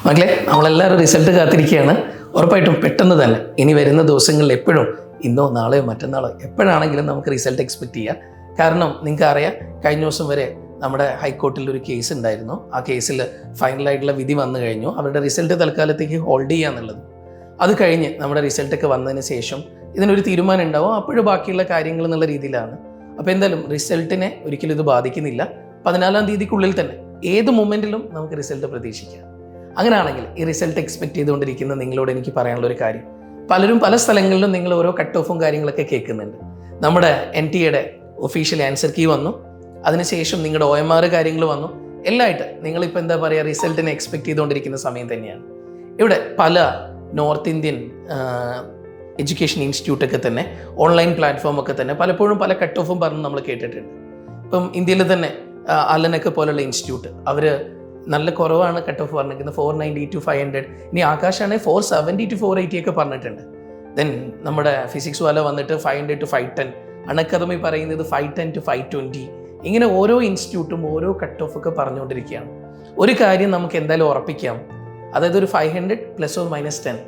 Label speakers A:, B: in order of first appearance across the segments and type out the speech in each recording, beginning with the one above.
A: മക്കളെ, നമ്മളെല്ലാവരും റിസൾട്ട് കാത്തിരിക്കുകയാണ്. ഉറപ്പായിട്ടും പെട്ടെന്ന് തന്നെ ഇനി വരുന്ന ദിവസങ്ങളിൽ എപ്പോഴും ഇന്നോ നാളെയോ മറ്റന്നാളോ എപ്പോഴാണെങ്കിലും നമുക്ക് റിസൾട്ട് എക്സ്പെക്റ്റ് ചെയ്യാം. കാരണം നിങ്ങൾക്ക് അറിയാം, കഴിഞ്ഞ ദിവസം വരെ നമ്മുടെ ഹൈക്കോർട്ടിൽ ഒരു കേസ് ഉണ്ടായിരുന്നു. ആ കേസിൽ ഫൈനലായിട്ടുള്ള വിധി വന്നു കഴിഞ്ഞു. അവരുടെ റിസൾട്ട് തൽക്കാലത്തേക്ക് ഹോൾഡ് ചെയ്യുക എന്നുള്ളത്. അത് കഴിഞ്ഞ് നമ്മുടെ റിസൾട്ടൊക്കെ വന്നതിന് ശേഷം ഇതിനൊരു തീരുമാനം ഉണ്ടാവും. അപ്പോഴും ബാക്കിയുള്ള കാര്യങ്ങൾ എന്നുള്ള രീതിയിലാണ്. അപ്പോൾ എന്തായാലും റിസൾട്ടിനെ ഒരിക്കലും ഇത് ബാധിക്കുന്നില്ല. 14-ാം തീയതിക്കുള്ളിൽ തന്നെ ഏത് മൊമെൻറ്റിലും നമുക്ക് റിസൾട്ട് പ്രതീക്ഷിക്കാം. അങ്ങനെയാണെങ്കിൽ ഈ റിസൾട്ട് എക്സ്പെക്ട് ചെയ്തുകൊണ്ടിരിക്കുന്ന നിങ്ങളോട് എനിക്ക് പറയാനുള്ള ഒരു കാര്യം, പലരും പല സ്ഥലങ്ങളിലും നിങ്ങൾ ഓരോ കട്ട് ഓഫും കാര്യങ്ങളൊക്കെ കേൾക്കുന്നുണ്ട്. നമ്മുടെ NTA ഒഫീഷ്യൽ ആൻസർ കീ വന്നു, അതിനുശേഷം നിങ്ങളുടെ OMR കാര്യങ്ങൾ വന്നു. എല്ലാമായിട്ട് നിങ്ങളിപ്പോൾ എന്താ പറയുക, റിസൾട്ടിനെ എക്സ്പെക്ട് ചെയ്തുകൊണ്ടിരിക്കുന്ന സമയം തന്നെയാണ്. ഇവിടെ പല നോർത്ത് ഇന്ത്യൻ എഡ്യൂക്കേഷൻ ഇൻസ്റ്റിറ്റ്യൂട്ടൊക്കെ തന്നെ ഓൺലൈൻ പ്ലാറ്റ്ഫോമൊക്കെ തന്നെ പലപ്പോഴും പല കട്ട് ഓഫും പറഞ്ഞ് നമ്മൾ കേട്ടിട്ടുണ്ട്. ഇപ്പം ഇന്ത്യയിൽ തന്നെ അലനൊക്കെ പോലുള്ള ഇൻസ്റ്റിറ്റ്യൂട്ട് അവർ നല്ല കുറവാണ് കട്ട് ഓഫ് പറഞ്ഞിരിക്കുന്നത്, 490 to 500. ഇനി ആകാശാണെങ്കിൽ 470 to 480 ഒക്കെ പറഞ്ഞിട്ടുണ്ട്. ദെൻ നമ്മുടെ ഫിസിക്സ് വാല വന്നിട്ട് 500 to 510, അൺഅക്കാദമി പറയുന്നത് 510 to 520. ഇങ്ങനെ ഓരോ ഇൻസ്റ്റിറ്റ്യൂട്ടും ഓരോ കട്ട് ഓഫ് ഒക്കെ പറഞ്ഞുകൊണ്ടിരിക്കുകയാണ്. ഒരു കാര്യം നമുക്ക് എന്തായാലും ഉറപ്പിക്കാം, അതായത് ഒരു 500 ± 10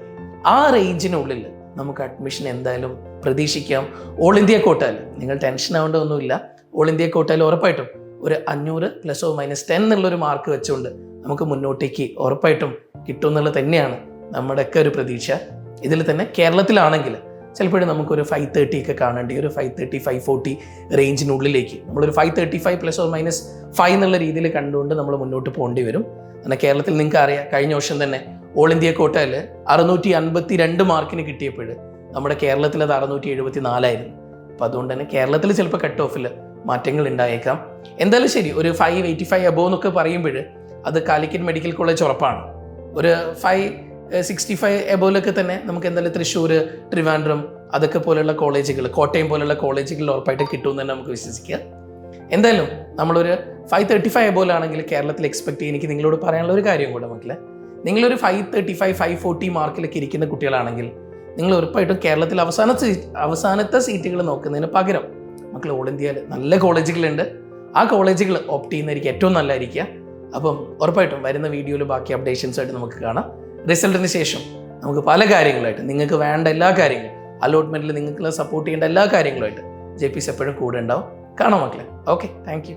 A: ആ റേഞ്ചിനുള്ളിൽ നമുക്ക് അഡ്മിഷൻ എന്തായാലും പ്രതീക്ഷിക്കാം. ഓൾ ഇന്ത്യ കോട്ടയിൽ നിങ്ങൾ ടെൻഷൻ ആവേണ്ട ഒന്നുമില്ല. ഓൾ ഇന്ത്യ കോട്ടയിൽ ഉറപ്പായിട്ടും ഒരു 500 ± 10 എന്നുള്ളൊരു മാർക്ക് വെച്ചുകൊണ്ട് നമുക്ക് മുന്നോട്ടേക്ക് ഉറപ്പായിട്ടും കിട്ടും എന്നുള്ളത് തന്നെയാണ് നമ്മുടെയൊക്കെ ഒരു പ്രതീക്ഷ. ഇതിൽ തന്നെ കേരളത്തിലാണെങ്കിൽ ചിലപ്പോഴും നമുക്കൊരു 530 ഒക്കെ കാണേണ്ടി, ഒരു 530, 540 റേഞ്ചിനുള്ളിലേക്ക് നമ്മളൊരു 535 ± 5 എന്നുള്ള രീതിയിൽ കണ്ടുകൊണ്ട് നമ്മൾ മുന്നോട്ട് പോകേണ്ടി വരും. എന്നാൽ കേരളത്തിൽ നിങ്ങൾക്ക് അറിയാം, കഴിഞ്ഞ വർഷം തന്നെ ഓൾ ഇന്ത്യ കോട്ടയിൽ 652 മാർക്കിന് കിട്ടിയപ്പോൾ നമ്മുടെ കേരളത്തിൽ അത് 674 അപ്പോൾ അതുകൊണ്ട് തന്നെ കേരളത്തിൽ ചിലപ്പോൾ കട്ട് ഓഫിൽ മാറ്റങ്ങൾ ഉണ്ടായേക്കാം. എന്തായാലും ശരി, ഒരു 585 അബോവ് എന്നൊക്കെ പറയുമ്പോൾ അത് കാലിക്കറ്റ് മെഡിക്കൽ കോളേജ് ഉറപ്പാണ്. ഒരു 565 എബോവിലൊക്കെ തന്നെ നമുക്ക് എന്തായാലും തൃശ്ശൂർ, ട്രിവാൻഡ്രം അതൊക്കെ പോലെയുള്ള കോളേജുകൾ, കോട്ടയം പോലെയുള്ള കോളേജുകളിൽ ഉറപ്പായിട്ട് കിട്ടുമെന്ന് തന്നെ നമുക്ക് വിശ്വസിക്കുക. എന്തായാലും നമ്മളൊരു 535 എബോവിലാണെങ്കിൽ കേരളത്തിൽ എക്സ്പെക്ട് ചെയ്യാൻ എനിക്ക് നിങ്ങളോട് പറയാനുള്ള ഒരു കാര്യം കൂടെ മക്കളെ, നിങ്ങളൊരു 535, 540 മാർക്കിലൊക്കെ ഇരിക്കുന്ന കുട്ടികളാണെങ്കിൽ നിങ്ങൾ ഉറപ്പായിട്ടും കേരളത്തിൽ അവസാനത്തെ സീറ്റുകൾ നോക്കുന്നതിന് പകരം മക്കൾ ഓൾ ഇന്ത്യയിൽ നല്ല കോളേജുകളുണ്ട്, ആ കോളേജുകൾ ഓപ്റ്റ് ചെയ്യുന്നതായിരിക്കും ഏറ്റവും നല്ലതായിരിക്കുക. അപ്പം ഉറപ്പായിട്ടും വരുന്ന വീഡിയോയിൽ ബാക്കി അപ്ഡേഷൻസായിട്ട് നമുക്ക് കാണാം. റിസൾട്ടിന് ശേഷം നമുക്ക് പല കാര്യങ്ങളായിട്ട് നിങ്ങൾക്ക് വേണ്ട എല്ലാ കാര്യങ്ങളും, അലോട്ട്മെൻറ്റിൽ നിങ്ങൾക്ക് സപ്പോർട്ട് ചെയ്യേണ്ട എല്ലാ കാര്യങ്ങളുമായിട്ട് JPs എപ്പോഴും കൂടെ ഉണ്ടാവും. കാണാം മക്കളെ. Okay, thank you.